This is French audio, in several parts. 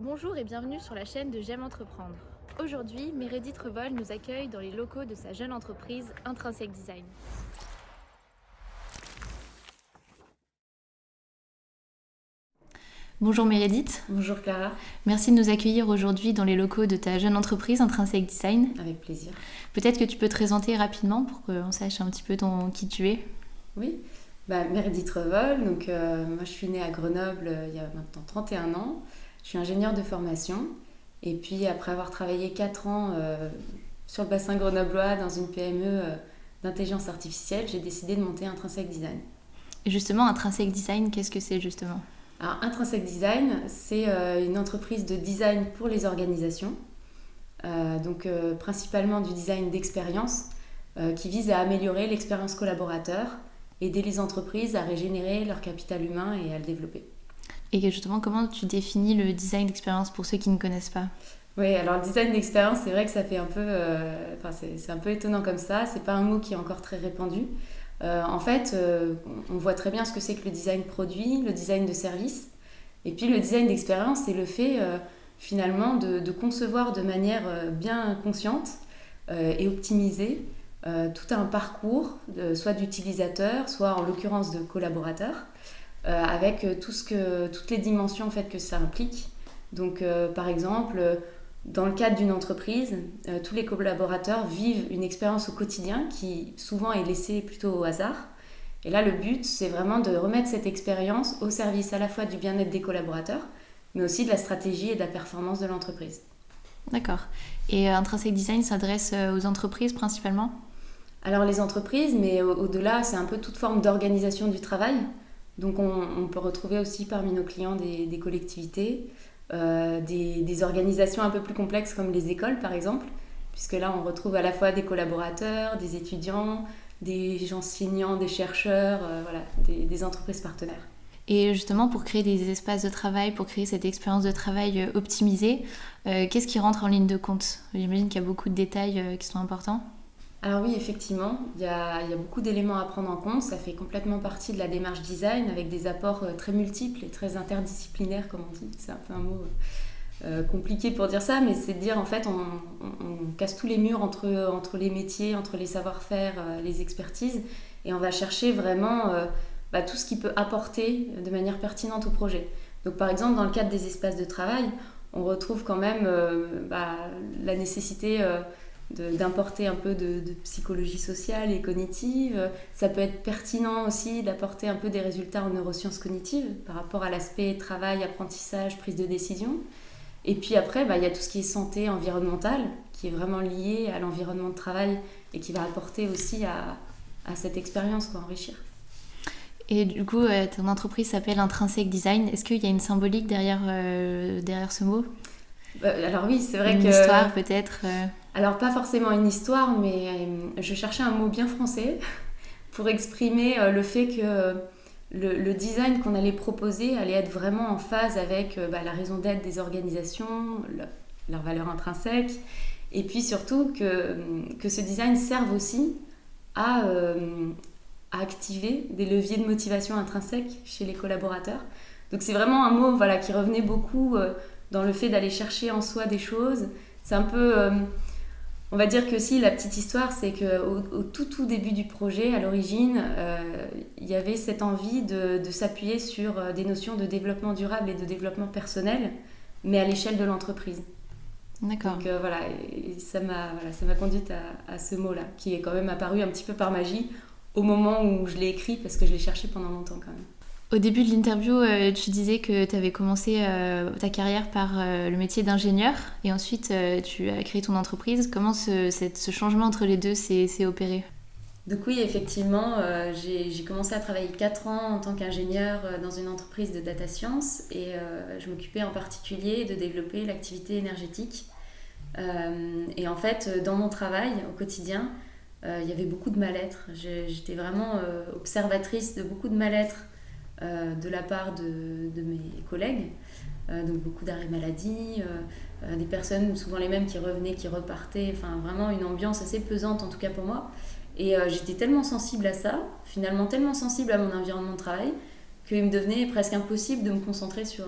Bonjour et bienvenue sur la chaîne de J'aime entreprendre. Aujourd'hui, Meredith Revol nous accueille dans les locaux de sa jeune entreprise Intrinsèque Design. Bonjour Meredith, Bonjour Clara, merci de nous accueillir aujourd'hui dans les locaux de ta jeune entreprise Intrinsèque Design. avec plaisir. Peut-être que tu peux te présenter rapidement pour qu'on sache un petit peu qui tu es. Oui, Meredith Revol, moi je suis née à Grenoble il y a maintenant 31 ans. Je suis ingénieure de formation et puis après avoir travaillé 4 ans sur le bassin grenoblois dans une PME d'intelligence artificielle, j'ai décidé de monter Intrinsèque Design. Et justement, Intrinsèque Design, qu'est-ce que c'est justement ? Alors Intrinsèque Design, c'est une entreprise de design pour les organisations, principalement du design d'expérience qui vise à améliorer l'expérience collaborateur, aider les entreprises à régénérer leur capital humain et à le développer. Et justement, comment tu définis le design d'expérience pour ceux qui ne connaissent pas ? Oui, alors le design d'expérience, c'est vrai que ça fait un peu, c'est un peu étonnant comme ça. C'est pas un mot qui est encore très répandu. On voit très bien ce que c'est que le design produit, le design de service. Et puis le design d'expérience, c'est le fait finalement de concevoir de manière bien consciente et optimisée tout un parcours, soit d'utilisateur, soit en l'occurrence de collaborateur, avec toutes les dimensions en fait, que ça implique. Par exemple, dans le cadre d'une entreprise, tous les collaborateurs vivent une expérience au quotidien qui souvent est laissée plutôt au hasard. Et là, le but, c'est vraiment de remettre cette expérience au service à la fois du bien-être des collaborateurs, mais aussi de la stratégie et de la performance de l'entreprise. D'accord. Et Intrinsèque Design s'adresse aux entreprises principalement ? Alors les entreprises, mais au-delà, c'est un peu toute forme d'organisation du travail. Donc on peut retrouver aussi parmi nos clients des collectivités, des organisations un peu plus complexes comme les écoles par exemple, puisque là on retrouve à la fois des collaborateurs, des étudiants, des enseignants, des chercheurs, des entreprises partenaires. Et justement, pour créer des espaces de travail, pour créer cette expérience de travail optimisée, qu'est-ce qui rentre en ligne de compte ? J'imagine qu'il y a beaucoup de détails qui sont importants. Alors oui, effectivement, il y a beaucoup d'éléments à prendre en compte. Ça fait complètement partie de la démarche design avec des apports très multiples et très interdisciplinaires, comme on dit. C'est un peu un mot compliqué pour dire ça, mais c'est de dire en fait on casse tous les murs entre les métiers, entre les savoir-faire, les expertises, et on va chercher vraiment tout ce qui peut apporter de manière pertinente au projet. Donc par exemple, dans le cadre des espaces de travail, on retrouve quand même la nécessité d'importer un peu de psychologie sociale et cognitive. Ça peut être pertinent aussi d'apporter un peu des résultats en neurosciences cognitives par rapport à l'aspect travail, apprentissage, prise de décision. Et puis après, il y a tout ce qui est santé environnementale, qui est vraiment lié à l'environnement de travail et qui va apporter aussi à cette expérience, enrichir. Et du coup, ton entreprise s'appelle Intrinsèque Design. Est-ce qu'il y a une symbolique derrière ce mot ? Alors oui, c'est vrai une que... Une histoire peut-être Alors pas forcément une histoire, mais je cherchais un mot bien français pour exprimer le fait que le design qu'on allait proposer allait être vraiment en phase avec la raison d'être des organisations, leurs valeurs intrinsèques, et puis surtout que ce design serve aussi à activer des leviers de motivation intrinsèques chez les collaborateurs. Donc c'est vraiment un mot qui revenait beaucoup dans le fait d'aller chercher en soi des choses. C'est un peu... on va dire que si la petite histoire, c'est qu'au tout début du projet, à l'origine, il y avait cette envie de s'appuyer sur des notions de développement durable et de développement personnel, mais à l'échelle de l'entreprise. D'accord. Donc et ça m'a conduite à ce mot-là, qui est quand même apparu un petit peu par magie au moment où je l'ai écrit, parce que je l'ai cherché pendant longtemps quand même. Au début de l'interview, tu disais que tu avais commencé ta carrière par le métier d'ingénieur et ensuite tu as créé ton entreprise. Comment ce changement entre les deux s'est opéré ? Donc oui, effectivement, j'ai commencé à travailler 4 ans en tant qu'ingénieur dans une entreprise de data science et je m'occupais en particulier de développer l'activité énergétique. Et en fait, dans mon travail au quotidien, il y avait beaucoup de mal-être. J'étais vraiment observatrice de beaucoup de mal-être de la part de mes collègues, donc beaucoup d'arrêts maladie, des personnes souvent les mêmes qui revenaient, qui repartaient, enfin vraiment une ambiance assez pesante en tout cas pour moi. Et j'étais tellement sensible à ça, finalement tellement sensible à mon environnement de travail, qu'il me devenait presque impossible de me concentrer sur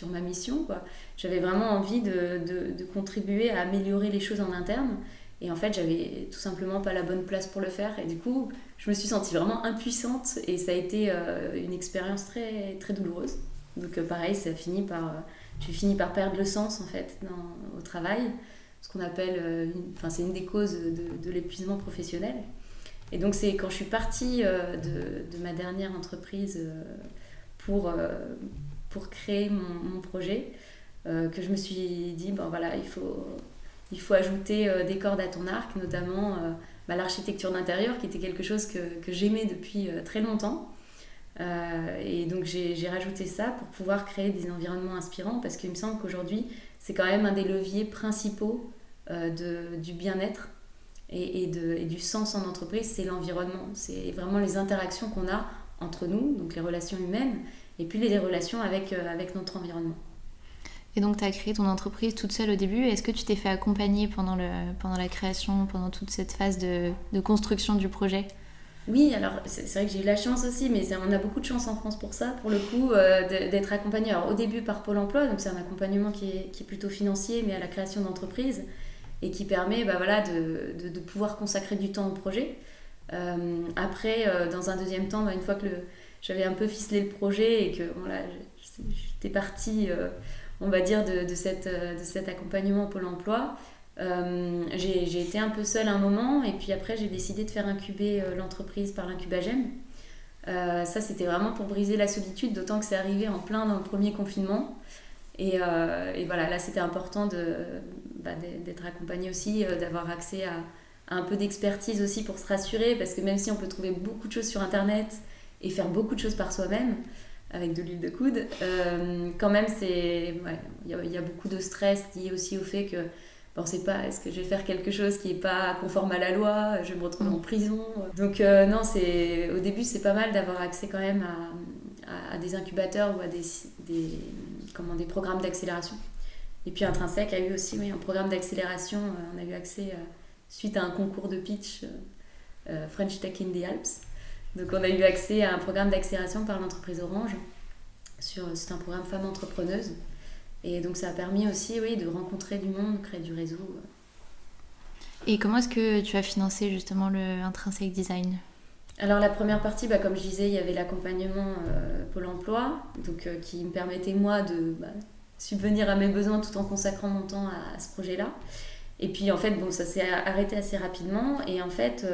ma mission, quoi. J'avais vraiment envie de contribuer à améliorer les choses en interne. Et en fait, j'avais tout simplement pas la bonne place pour le faire. Et du coup, je me suis sentie vraiment impuissante. Et ça a été une expérience très, très douloureuse. Donc pareil, j'ai fini par perdre le sens, en fait, au travail. Ce qu'on appelle, c'est une des causes de l'épuisement professionnel. Et donc c'est quand je suis partie de ma dernière entreprise pour créer mon projet que je me suis dit, voilà, il faut ajouter des cordes à ton arc, notamment l'architecture d'intérieur, qui était quelque chose que j'aimais depuis très longtemps. Et donc j'ai rajouté ça pour pouvoir créer des environnements inspirants, parce qu'il me semble qu'aujourd'hui, c'est quand même un des leviers principaux du bien-être et du sens en entreprise, c'est l'environnement. C'est vraiment les interactions qu'on a entre nous, donc les relations humaines, et puis les relations avec notre environnement. Et donc, tu as créé ton entreprise toute seule au début. Est-ce que tu t'es fait accompagner pendant la création, pendant toute cette phase de construction du projet ? Oui, alors c'est vrai que j'ai eu la chance aussi, mais on a beaucoup de chance en France pour ça, pour le coup, d'être accompagné. Alors au début par Pôle emploi, donc c'est un accompagnement qui est plutôt financier, mais à la création d'entreprise, et qui permet de pouvoir consacrer du temps au projet. Après, dans un deuxième temps, une fois que j'avais un peu ficelé le projet et que j'étais partie, on va dire, de cet accompagnement Pôle emploi, j'ai été un peu seule un moment, et puis après j'ai décidé de faire incuber l'entreprise par l'Incubagem. Ça, c'était vraiment pour briser la solitude, d'autant que c'est arrivé en plein dans le premier confinement. Et voilà, là c'était important d'être accompagnée aussi, d'avoir accès à un peu d'expertise aussi pour se rassurer, parce que même si on peut trouver beaucoup de choses sur internet et faire beaucoup de choses par soi-même avec de l'huile de coude, quand même il y a beaucoup de stress lié aussi au fait que on ne sait pas, est-ce que je vais faire quelque chose qui n'est pas conforme à la loi, je vais me retrouver en prison. Donc non, au début c'est pas mal d'avoir accès quand même à des incubateurs ou à des programmes d'accélération. Et puis Intrinsèque a eu aussi un programme d'accélération. On a eu accès suite à un concours de pitch French Tech in the Alps. Donc on a eu accès à un programme d'accélération par l'entreprise Orange. C'est un programme femmes entrepreneuses. Et donc ça a permis aussi de rencontrer du monde, créer du réseau. Et comment est-ce que tu as financé justement le Intrinsèque Design ? Alors la première partie, comme je disais, il y avait l'accompagnement Pôle emploi, donc, qui me permettait moi de subvenir à mes besoins tout en consacrant mon temps à ce projet-là. Et puis en fait, ça s'est arrêté assez rapidement. Et en fait,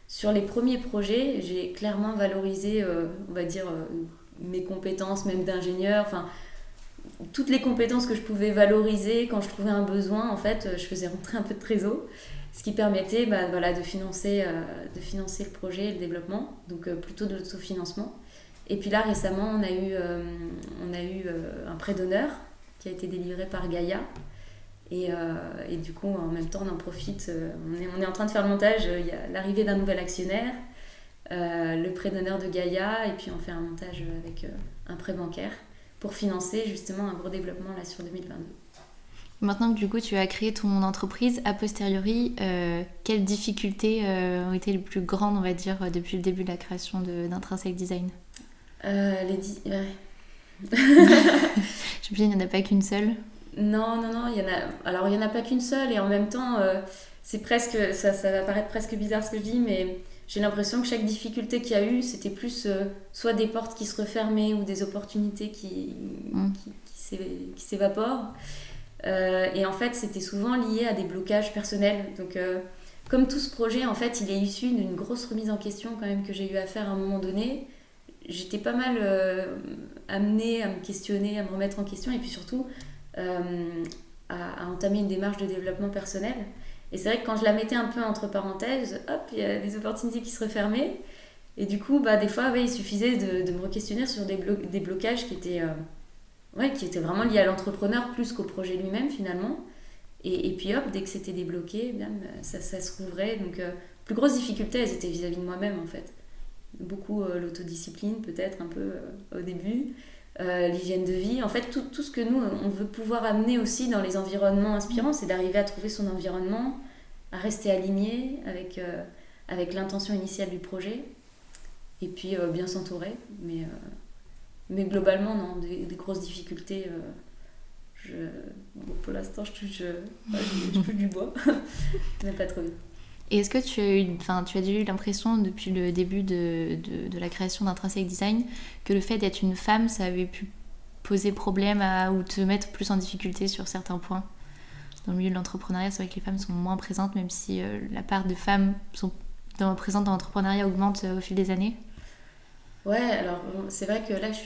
sur les premiers projets, j'ai clairement valorisé, on va dire, mes compétences même d'ingénieur. Enfin, toutes les compétences que je pouvais valoriser quand je trouvais un besoin, en fait, je faisais rentrer un peu de trésor, ce qui permettait de financer le projet et le développement, donc plutôt de l'autofinancement. Et puis là, récemment, on a eu un prêt d'honneur qui a été délivré par Gaïa. Et du coup, en même temps, on en profite. On est en train de faire le montage. Il y a l'arrivée d'un nouvel actionnaire, le prêt d'honneur de Gaïa, et puis on fait un montage avec un prêt bancaire pour financer justement un gros développement là sur 2022. Maintenant que du coup tu as créé ton entreprise, a posteriori, quelles difficultés ont été les plus grandes, on va dire, depuis le début de la création d'Intrinsèque Design ? Ouais. J'imagine qu'il n'y en a pas qu'une seule. Non, il y en a pas qu'une seule, et en même temps, c'est presque, ça va paraître presque bizarre ce que je dis, mais j'ai l'impression que chaque difficulté qu'il y a eu, c'était plus soit des portes qui se refermaient ou des opportunités qui s'évaporent. Et en fait, c'était souvent lié à des blocages personnels. Donc, comme tout ce projet, en fait, il est issu d'une grosse remise en question quand même que j'ai eu à faire à un moment donné. J'étais pas mal amenée à me questionner, à me remettre en question, et puis surtout à entamer une démarche de développement personnel. Et c'est vrai que quand je la mettais un peu entre parenthèses, hop, il y a des opportunités qui se refermaient. Et du coup, des fois, il suffisait de me re-questionner sur des blocages qui étaient vraiment liés à l'entrepreneur plus qu'au projet lui-même, finalement. Et puis hop, dès que c'était débloqué, ça se rouvrait. Donc, plus grosses difficultés, elles étaient vis-à-vis de moi-même, en fait. Beaucoup l'autodiscipline, peut-être, un peu au début. L'hygiène de vie. En fait, tout ce que nous, on veut pouvoir amener aussi dans les environnements inspirants, c'est d'arriver à trouver son environnement, à rester aligné avec l'intention initiale du projet, et puis bien s'entourer. Mais Mais globalement, non, des grosses difficultés. Bon, pour l'instant, je touche du bois, mais pas trop vite. Et est-ce que tu as déjà eu l'impression depuis le début de la création d'Intrinsic Design que le fait d'être une femme, ça avait pu poser problème ou te mettre plus en difficulté sur certains points? Dans le milieu de l'entrepreneuriat, c'est vrai que les femmes sont moins présentes, même si la part de femmes présentes dans l'entrepreneuriat augmente au fil des années. Ouais, alors bon, c'est vrai que là, je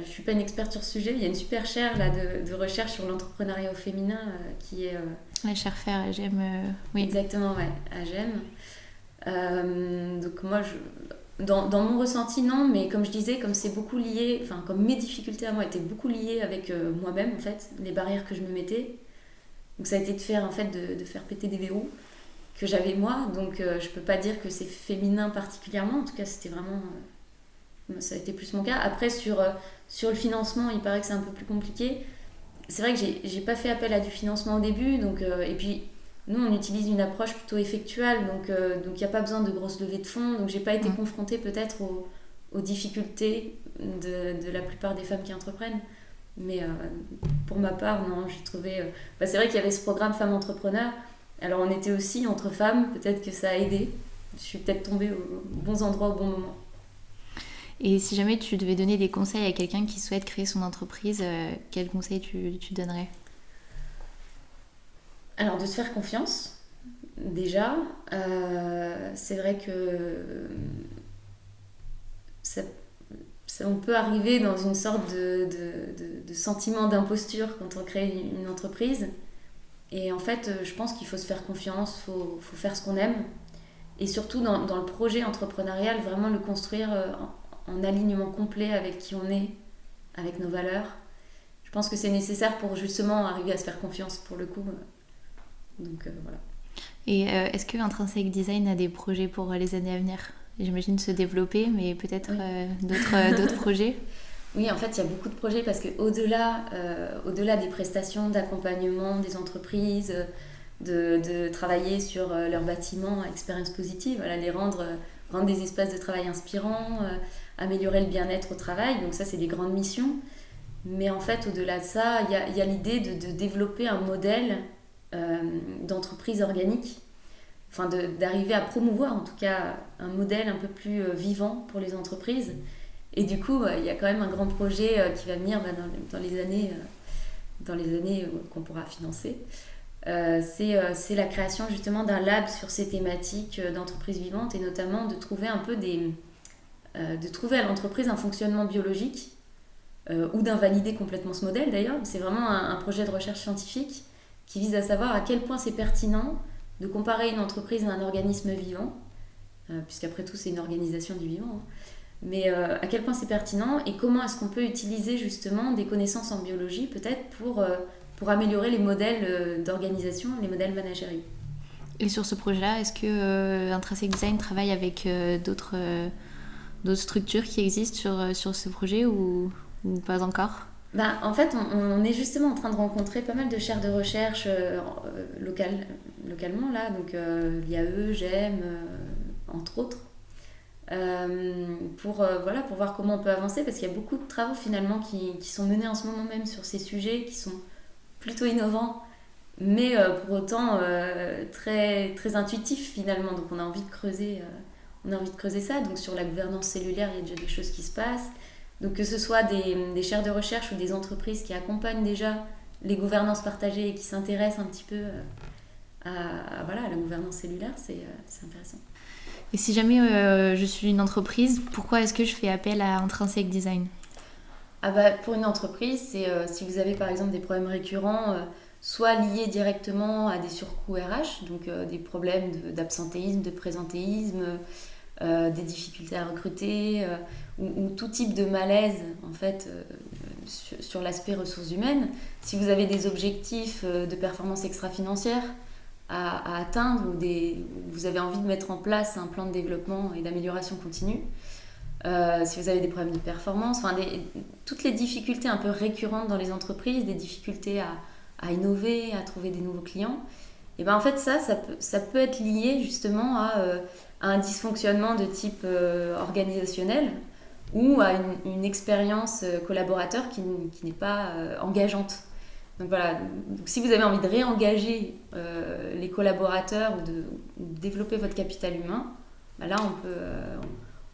suis pas une experte sur ce sujet. Il y a une super chaire là, de recherche sur l'entrepreneuriat au féminin qui est... La chaire faire, AGM, oui. Exactement, ouais, AGM. Donc moi, dans mon ressenti, non, mais comme je disais, comme c'est beaucoup lié, enfin, comme mes difficultés à moi étaient beaucoup liées avec moi-même, en fait, les barrières que je me mettais. Donc ça a été de faire péter des verrous que j'avais moi. Donc je peux pas dire que c'est féminin particulièrement. En tout cas, c'était vraiment... ça a été plus mon cas. Après, sur le financement, il paraît que c'est un peu plus compliqué. C'est vrai que j'ai pas fait appel à du financement au début. Donc, et puis, nous, on utilise une approche plutôt effectuelle. Donc il n'y a pas besoin de grosses levées de fonds. Donc, j'ai pas été confrontée peut-être aux difficultés de la plupart des femmes qui entreprennent. Mais pour ma part, non, j'ai trouvé... c'est vrai qu'il y avait ce programme Femmes Entrepreneurs. Alors, on était aussi entre femmes. Peut-être que ça a aidé. Je suis peut-être tombée aux bons endroits au bon moment. Et si jamais tu devais donner des conseils à quelqu'un qui souhaite créer son entreprise, quels conseils tu donnerais? Alors, de se faire confiance, déjà. C'est vrai que on peut arriver dans une sorte de sentiment d'imposture quand on crée une entreprise. Et en fait, je pense qu'il faut se faire confiance, faut faire ce qu'on aime. Et surtout, dans le projet entrepreneurial, vraiment le construire en alignement complet avec qui on est, avec nos valeurs. Je pense que c'est nécessaire pour justement arriver à se faire confiance pour le coup. Donc voilà. Et est-ce que Intrinsic Design a des projets pour les années à venir? J'imagine se développer, mais peut-être d'autres projets? Oui, en fait, il y a beaucoup de projets parce qu'au-delà des prestations d'accompagnement des entreprises, de travailler sur leurs bâtiments à expérience positive, voilà, les rendre des espaces de travail inspirants, améliorer le bien-être au travail. Donc ça, c'est des grandes missions. Mais en fait, au-delà de ça, il y a l'idée de développer un modèle d'entreprise organique, enfin d'arriver à promouvoir en tout cas un modèle un peu plus vivant pour les entreprises. Et du coup, il y a quand même un grand projet qui va venir dans les années qu'on pourra financer. C'est la création justement d'un lab sur ces thématiques d'entreprise vivante, et notamment de trouver un peu de trouver à l'entreprise un fonctionnement biologique ou d'invalider complètement ce modèle d'ailleurs. C'est vraiment un projet de recherche scientifique qui vise à savoir à quel point c'est pertinent de comparer une entreprise à un organisme vivant, puisqu'après tout c'est une organisation du vivant, hein. Mais à quel point c'est pertinent et comment est-ce qu'on peut utiliser justement des connaissances en biologie peut-être pour améliorer les modèles d'organisation, les modèles managériaux. Et sur ce projet-là, est-ce que Intrinsic Design travaille avec d'autres structures qui existent sur ce projet ou pas encore? En fait, on est justement en train de rencontrer pas mal de chaires de recherche localement, là, donc l'IAE, GEM, entre autres, pour voir comment on peut avancer, parce qu'il y a beaucoup de travaux finalement qui sont menés en ce moment même sur ces sujets, qui sont plutôt innovants, mais pour autant très, très intuitifs finalement. Donc on a envie de creuser ça. Donc sur la gouvernance cellulaire, il y a déjà des choses qui se passent. Donc que ce soit des chaires de recherche ou des entreprises qui accompagnent déjà les gouvernances partagées et qui s'intéressent un petit peu à la gouvernance cellulaire, c'est intéressant. Et si jamais je suis une entreprise, pourquoi est-ce que je fais appel à Intrinsic Design? Pour une entreprise, c'est si vous avez par exemple des problèmes récurrents, soit liés directement à des surcoûts RH, donc des problèmes d'absentéisme, de présentéisme, des difficultés à recruter, ou tout type de malaise en fait sur l'aspect ressources humaines. Si vous avez des objectifs de performance extra-financière à atteindre, ou vous avez envie de mettre en place un plan de développement et d'amélioration continue, si vous avez des problèmes de performance, toutes les difficultés un peu récurrentes dans les entreprises, des difficultés à innover, à trouver des nouveaux clients, et en fait ça peut être lié justement à un dysfonctionnement de type organisationnel, ou à une expérience collaborateur qui n'est pas engageante. Donc voilà, donc si vous avez envie de réengager les collaborateurs ou de développer votre capital humain, bah là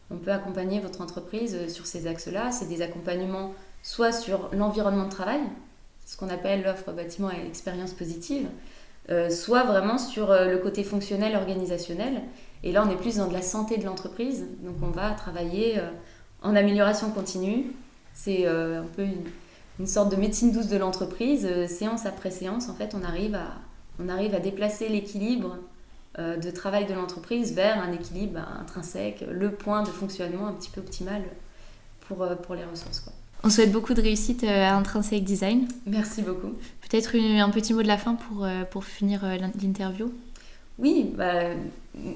on peut accompagner votre entreprise sur ces axes-là. C'est des accompagnements soit sur l'environnement de travail, ce qu'on appelle l'offre bâtiment et expérience positive, soit vraiment sur le côté fonctionnel, organisationnel. Et là on est plus dans de la santé de l'entreprise, donc on va travailler en amélioration continue. C'est un peu une sorte de médecine douce de l'entreprise. Séance après séance, en fait, on arrive à déplacer l'équilibre de travail de l'entreprise vers un équilibre intrinsèque, le point de fonctionnement un petit peu optimal pour les ressources, quoi. On souhaite beaucoup de réussite à Intrinsèque Design. Merci beaucoup. Peut-être un petit mot de la fin pour finir l'interview. Oui,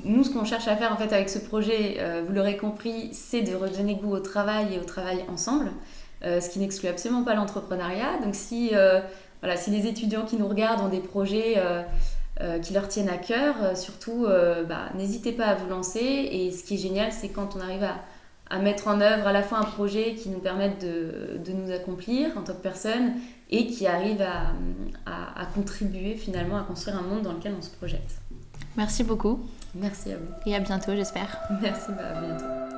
nous, ce qu'on cherche à faire en fait avec ce projet, vous l'aurez compris, c'est de redonner goût au travail et au travail ensemble, ce qui n'exclut absolument pas l'entrepreneuriat. Donc si les étudiants qui nous regardent ont des projets qui leur tiennent à cœur, surtout n'hésitez pas à vous lancer. Et ce qui est génial, c'est quand on arrive à mettre en œuvre à la fois un projet qui nous permette de nous accomplir en tant que personne et qui arrive à contribuer finalement à construire un monde dans lequel on se projette. Merci beaucoup. Merci à vous. Et à bientôt, j'espère. Merci, à bientôt.